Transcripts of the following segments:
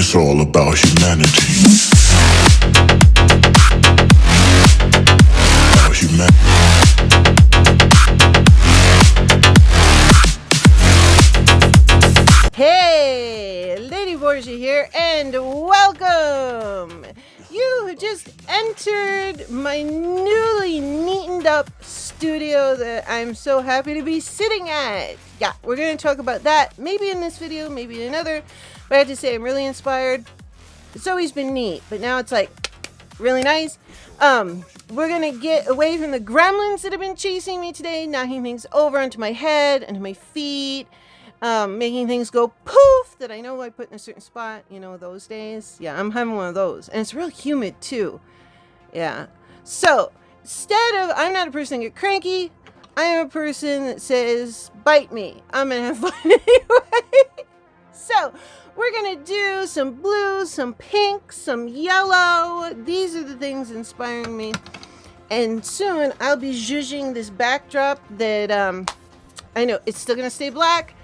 It's all about humanity. Hey, Lady Borgia here, and welcome! You just entered my newly neatened up studio that I'm so happy to be sitting at. Yeah, we're going to talk about that, maybe in this video, maybe in another, but I have to say I'm really inspired. It's always been neat, but now it's like really nice. We're going to get away from the gremlins that have been chasing me today, knocking things over onto my head, onto my feet, making things go poof that I know I put in a certain spot, you know, those days. Yeah, I'm having one of those. And it's real humid too. Yeah. So instead of, I'm not a person that get cranky. I am a person that says, bite me. I'm going to have fun anyway. So we're going to do some blue, some pink, some yellow. These are the things inspiring me. And soon I'll be zhuzhing this backdrop that, I know it's still going to stay black.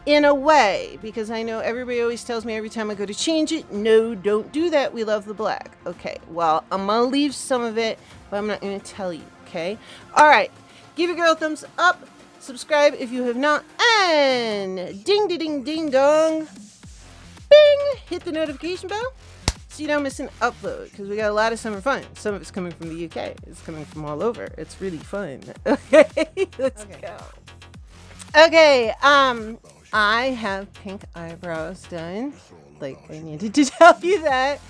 In a way, because I know everybody always tells me every time I go to change it, no, don't do that. We love the black. Okay, well, I'm going to leave some of it, but I'm not going to tell you, okay? All right, give your girl a thumbs up, subscribe if you have not, and ding-ding-ding-dong, bing, hit the notification bell so you don't miss an upload, because we got a lot of summer fun. Some of it's coming from the UK. It's coming from all over. It's really fun. Okay, let's go. Okay, I have pink eyebrows done, like I needed to tell you that,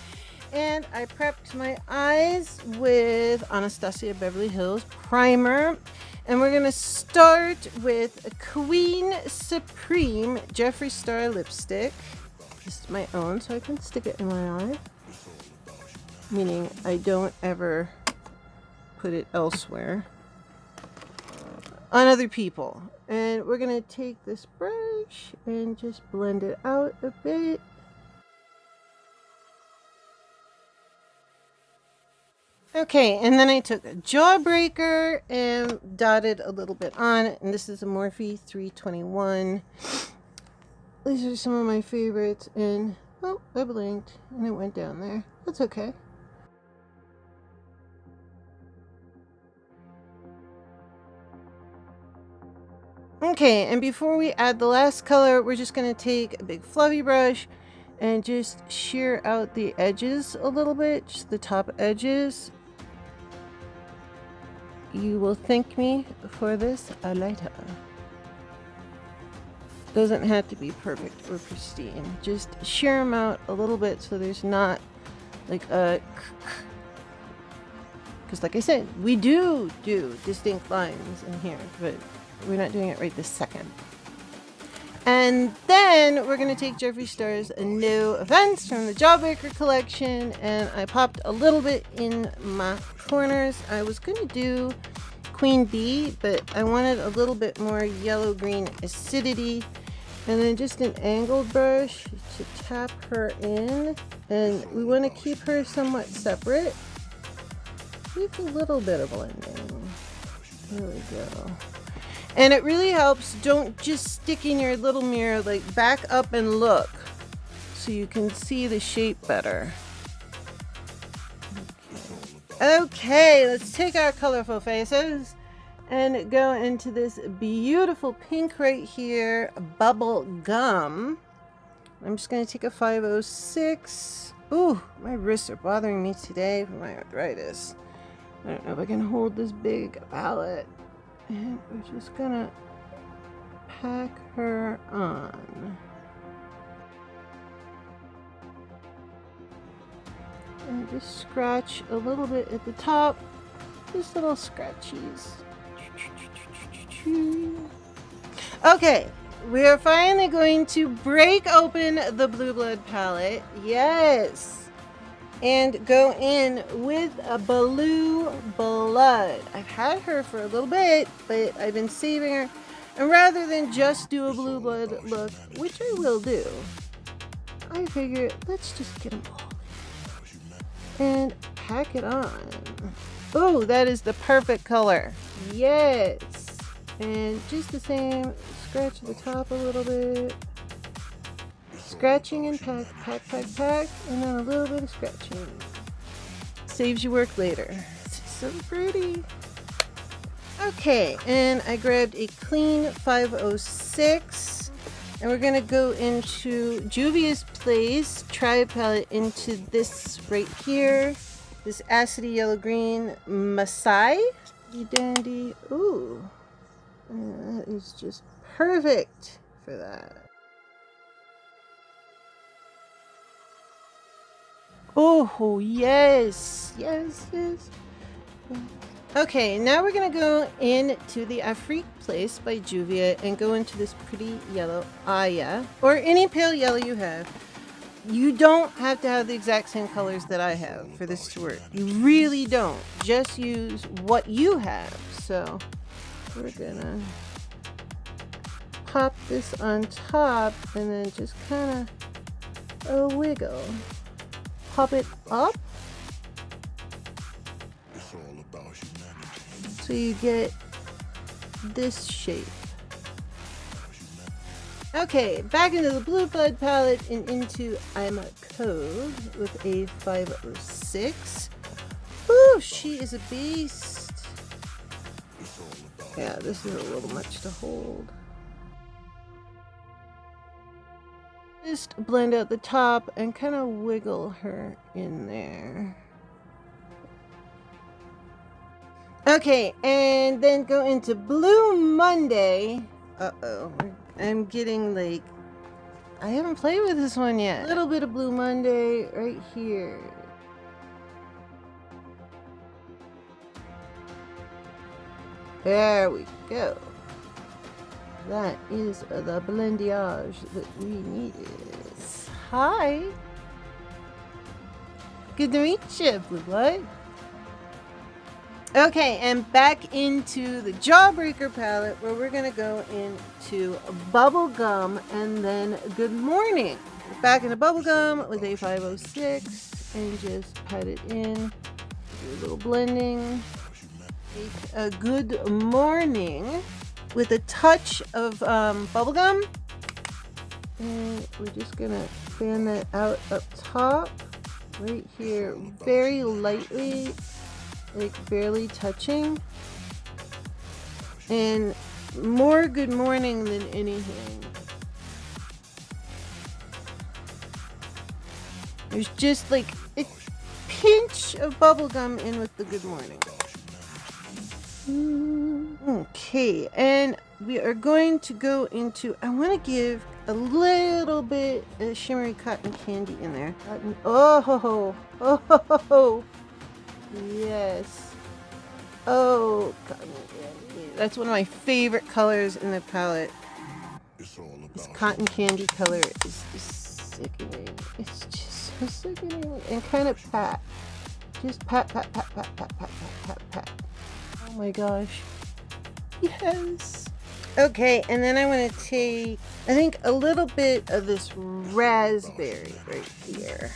and I prepped my eyes with Anastasia Beverly Hills primer, and we're going to start with a Queen Supreme Jeffree Star lipstick. This is my own, so I can stick it in my eye, meaning I don't ever put it elsewhere on other people. And we're going to take this brush and just blend it out a bit. Okay, and then I took a Jawbreaker and dotted a little bit on it. And this is a Morphe 321. These are some of my favorites. And, oh, I blinked and it went down there. That's okay. Okay, and before we add the last color, we're just going to take a big fluffy brush and just shear out the edges a little bit, just the top edges. You will thank me for this later. Doesn't have to be perfect or pristine. Just shear them out a little bit so there's not like a... Because like I said, we do distinct lines in here, but we're not doing it right this second. And then we're going to take Jeffree Star's No Offense from the Jawbreaker collection, and I popped a little bit in my corners. I was going to do Queen Bee, but I wanted a little bit more yellow-green acidity. And then just an angled brush to tap her in. And we want to keep her somewhat separate. Keep a little bit of blending. There we go. And it really helps, don't just stick in your little mirror, like back up and look so you can see the shape better. Okay, let's take our colorful faces and go into this beautiful pink right here, Bubble Gum. I'm just going to take a 506. Ooh, my wrists are bothering me today from my arthritis. I don't know if I can hold this big palette. And we're just gonna pack her on. And just scratch a little bit at the top. Just little scratchies. Okay, we are finally going to break open the Blue Blood palette. Yes! And go in with a Blue Blood. I've had her for a little bit, but I've been saving her. And rather than just do a Blue Blood look, which I will do, I figured let's just get them all in and pack it on. Oh, that is the perfect color. Yes. And just the same, scratch the top a little bit. scratching and pack, pack, pack, pack, and then a little bit of scratching. Saves you work later. It's so pretty. Okay, and I grabbed a clean 506, and we're gonna go into Juvia's Place Tribe palette into this right here, this acidy yellow green Masai. Dandy. Ooh, that is just perfect for that. Oh yes, yes, yes. Okay, now we're gonna go into the Afrique Place by Juvia and go into this pretty yellow Aya, or any pale yellow you have. You don't have to have the exact same colors that I have for this to work. You really don't. Just use what you have. So we're gonna pop this on top and then just kind of a wiggle. Pop it up. So you get this shape. Okay, back into the Blue Blood palette and into I'm a Code with a 506. Ooh, she is a beast. Yeah, this is a little much to hold. Just blend out the top and kind of wiggle her in there. Okay, and then go into Blue Monday. Uh-oh, I'm getting like, I haven't played with this one yet. A little bit of Blue Monday right here. There we go. That is the blendage that we needed. Hi. Good to meet you, Blue Blood. Okay, and back into the Jawbreaker palette where we're gonna go into Bubblegum and then Good Morning. Back into Bubblegum with a 506 and just pat it in. Do a little blending. Make a Good Morning with a touch of Bubblegum. And we're just gonna fan that out up top, right here, very lightly. Like barely touching, and more Good Morning than anything. There's just like a pinch of bubblegum in with the Good Morning. Okay, and we are going to go into, I want to give a little bit of shimmery cotton candy in there. Cotton, oh, yes. Oh, cotton candy. That's one of my favorite colors in the palette. This cotton candy color is sickening. It's just so sickening. And kind of pat. Just pat, pat, pat, pat, pat, pat, pat, pat, pat. Oh my gosh. Yes. Okay, and then I want to take, I think, a little bit of this raspberry right here.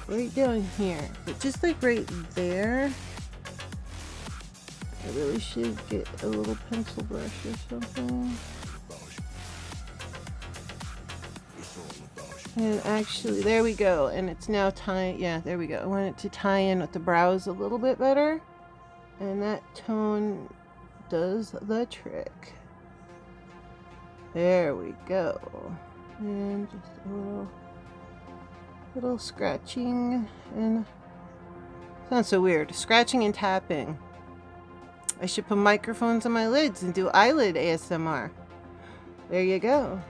Right down here, but just like right there. I really should get a little pencil brush or something. And actually, there we go. And it's now tying, yeah, there we go. I want it to tie in with the brows a little bit better. And that tone does the trick. There we go. And just a little scratching and sounds so weird. Scratching and tapping. I should put microphones on my lids and do eyelid ASMR. There you go.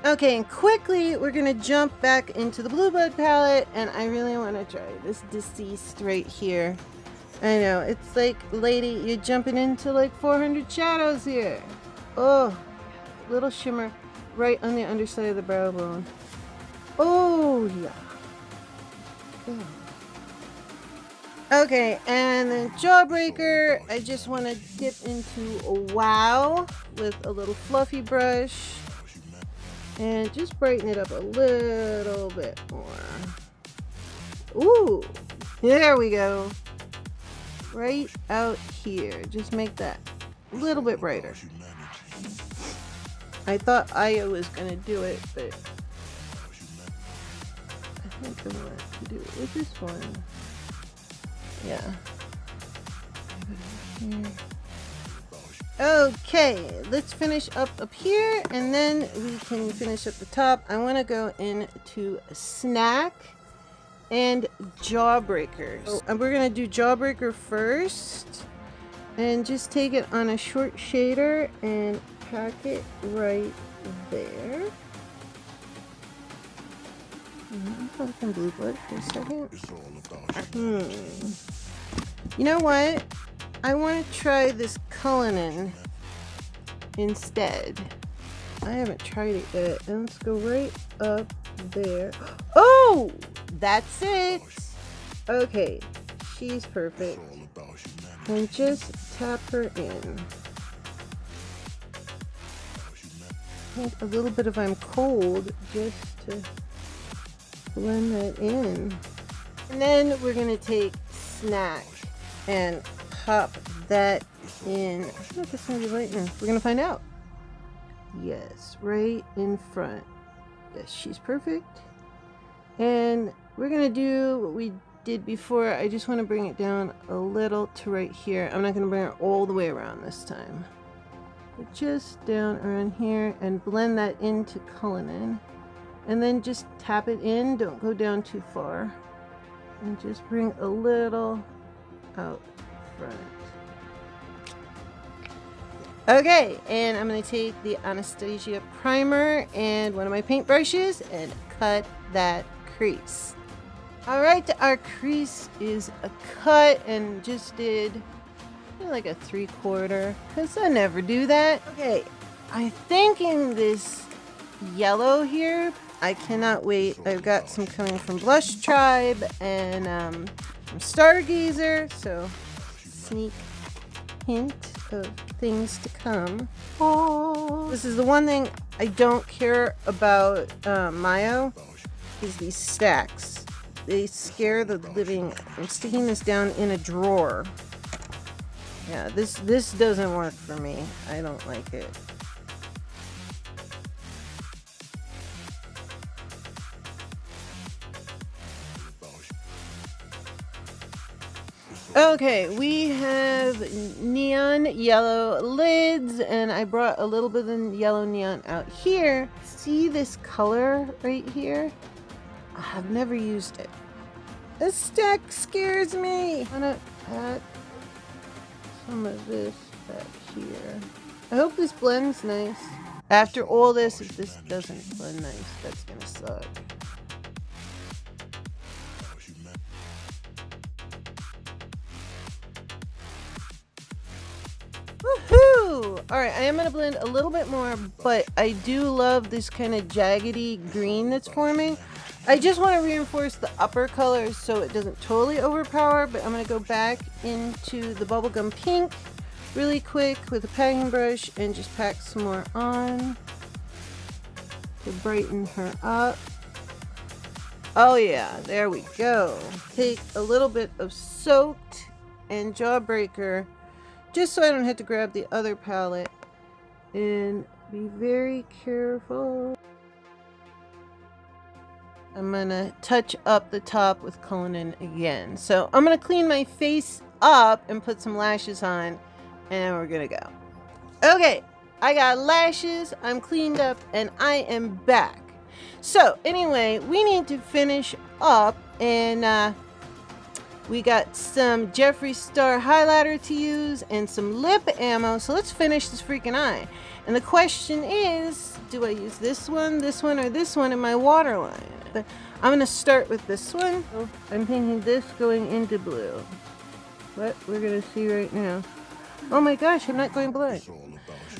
Okay, and quickly we're gonna jump back into the Blue Blood palette, and I really want to try this Deceased right here. I know, it's like, lady, you're jumping into like 400 shadows here. Oh, little shimmer right on the underside of the brow bone. Oh, yeah. Okay, and then Jawbreaker, I just want to dip into a Wow with a little fluffy brush and just brighten it up a little bit more. Ooh, there we go. Right out here. Just make that a little bit brighter. I thought Aya was gonna do it, but I think I want to do it with this one. Yeah. Okay, let's finish up here, and then we can finish up the top. I want to go into Snack and Jawbreaker. So we're gonna do Jawbreaker first, and just take it on a short shader and pack it right there. I can blue blood for a second. You know what? I want to try this Cullinan instead. I haven't tried it yet. And let's go right up there. Oh! That's it! Okay. She's perfect. And just tap her in. Take a little bit of I'm cold just to blend that in. And then we're going to take Snack and pop that in. I don't know if it's going to be right now. We're going to find out. Yes, right in front. Yes, she's perfect. And we're going to do what we did before. I just want to bring it down a little to right here. I'm not going to bring it all the way around this time. But just down around here and blend that into Cullinan. And then just tap it in. Don't go down too far. And just bring a little out front. Okay, and I'm going to take the Anastasia primer and one of my paint brushes and cut that crease. Alright, our crease is a cut, and just did like a 3/4 because I never do that. Okay, I'm thinking this yellow here, I cannot wait. I've got some coming from Blush Tribe and from Stargazer, so sneak hint of things to come. Oh, this is the one thing I don't care about Mayo, is these stacks. They scare the living. I'm sticking this down in a drawer. Yeah, this doesn't work for me. I don't like it. Okay, we have neon yellow lids, and I brought a little bit of yellow neon out here. See this color right here? I've never used it. This stack scares me. I'm gonna add some of this back here. I hope this blends nice. After all this, if this doesn't blend nice, that's gonna suck. Woohoo! Alright, I am going to blend a little bit more, but I do love this kind of jaggedy green that's forming. I just want to reinforce the upper colors so it doesn't totally overpower, but I'm going to go back into the bubblegum pink really quick with a packing brush and just pack some more on to brighten her up. Oh yeah, there we go. Take a little bit of Soaked and Jawbreaker, just so I don't have to grab the other palette, and be very careful. I'm gonna touch up the top with Cullinan again. So I'm gonna clean my face up and put some lashes on, and we're gonna go. Okay, I got lashes, I'm cleaned up, and I am back. So anyway, we need to finish up, and we got some Jeffree Star highlighter to use and some lip ammo. So let's finish this freaking eye. And the question is, do I use this one, or this one in my waterline? But I'm going to start with this one. So I'm thinking this going into blue. What we're going to see right now. Oh my gosh, I'm not going blank.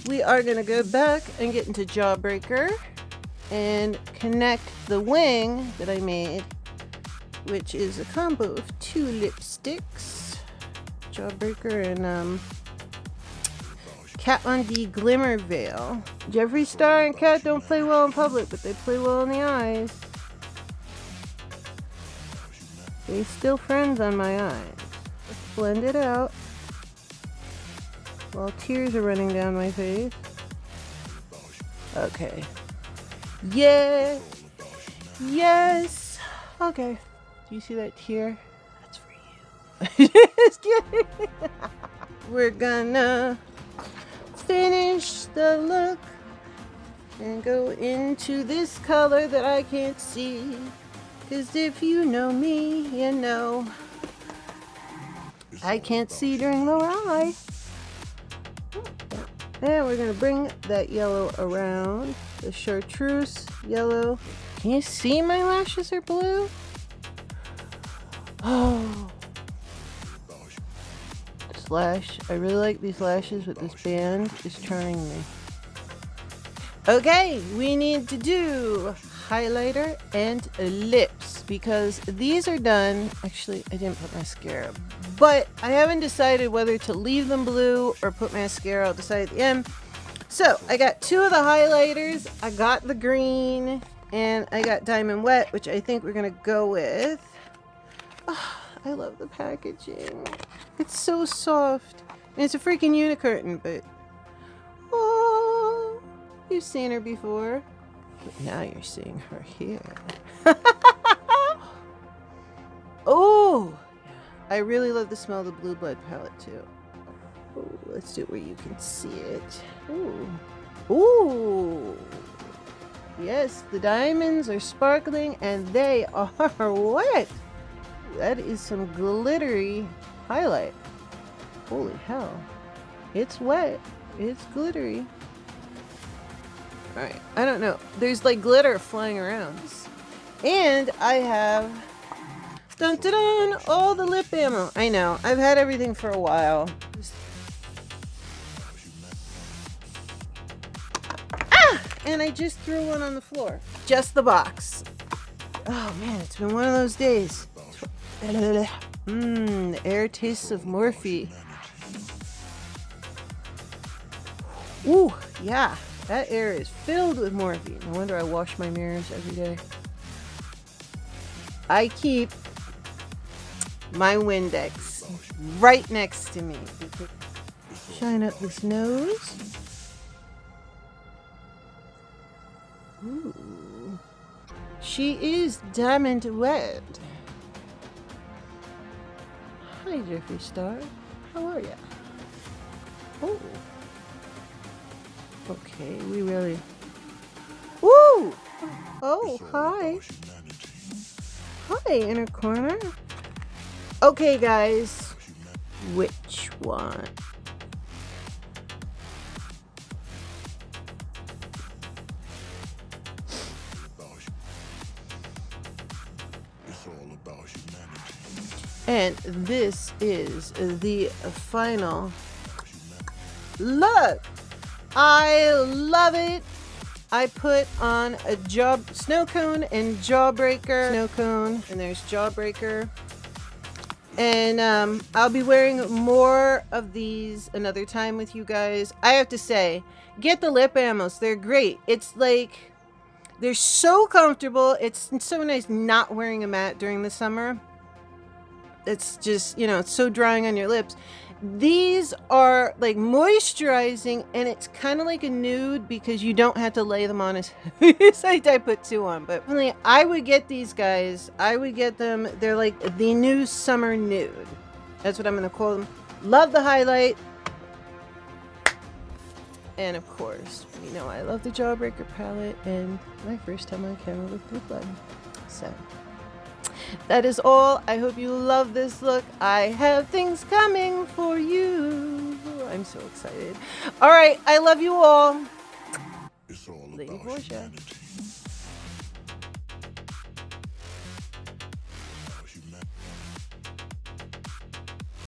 We are going to go back and get into Jawbreaker and connect the wing that I made, which is a combo of 2 lipsticks, Jawbreaker and Kat Von D Glimmer Veil. Jeffree Star and Kat don't play well in public, but they play well in the eyes. They still friends on my eyes. Let's blend it out while tears are running down my face. Okay. Yeah. Yes. Okay. Do you see that tear? That's for you. Just kidding. We're gonna finish the look and go into this color that I can't see. Cause if you know me, you know I can't see during lower eye. And we're gonna bring that yellow around. The chartreuse yellow. Can you see my lashes are blue? Oh. This lash, I really like these lashes, but this band is turning me. Okay, we need to do highlighter and lips because these are done. Actually, I didn't put mascara, but I haven't decided whether to leave them blue or put mascara. I'll decide at the end. So I got two of the highlighters. I got the green and I got Diamond Wet, which I think we're gonna go with. Oh, I love the packaging. It's so soft. And it's a freaking unicorn, but oh, you've seen her before. But now you're seeing her here. Oh, I really love the smell of the Blue Blood palette too. Ooh, let's do it where you can see it. Ooh. Ooh. Yes, the diamonds are sparkling and they are wet. That is some glittery highlight. Holy hell. It's wet. It's glittery. Alright, I don't know. There's like glitter flying around. And I have dun dun dun all the lip ammo. I know, I've had everything for a while. And I just threw one on the floor. Just the box. Oh man, it's been one of those days. The air tastes of Morphe. Ooh, yeah. That air is filled with Morphe. No wonder I wash my mirrors every day. I keep my Windex right next to me. Shine up this nose. Ooh. She is Diamond Wet. Hi, Jeffree Star. How are ya? Oh. Okay, we really... Woo! Oh, hi. Hi, inner corner. Okay, guys. Which one? And this is the final look. I love it. I put on a snow cone and Jawbreaker. Snow cone, and there's Jawbreaker. And I'll be wearing more of these another time with you guys. I have to say, get the lip ammos. They're great. It's like, they're so comfortable. It's so nice not wearing a matte during the summer. It's just, you know, it's so drying on your lips. These are like moisturizing, and it's kind of like a nude because you don't have to lay them on as heavy as I put two on. But really, I would get these guys. I would get them. They're like the new summer nude. That's what I'm going to call them. Love the highlight. And of course, you know, I love the Jawbreaker palette and my first time on camera with Blue Blood. So that is all. I hope you love this look. I have things coming for you. I'm so excited. All right. I love you all. Lady Borgia.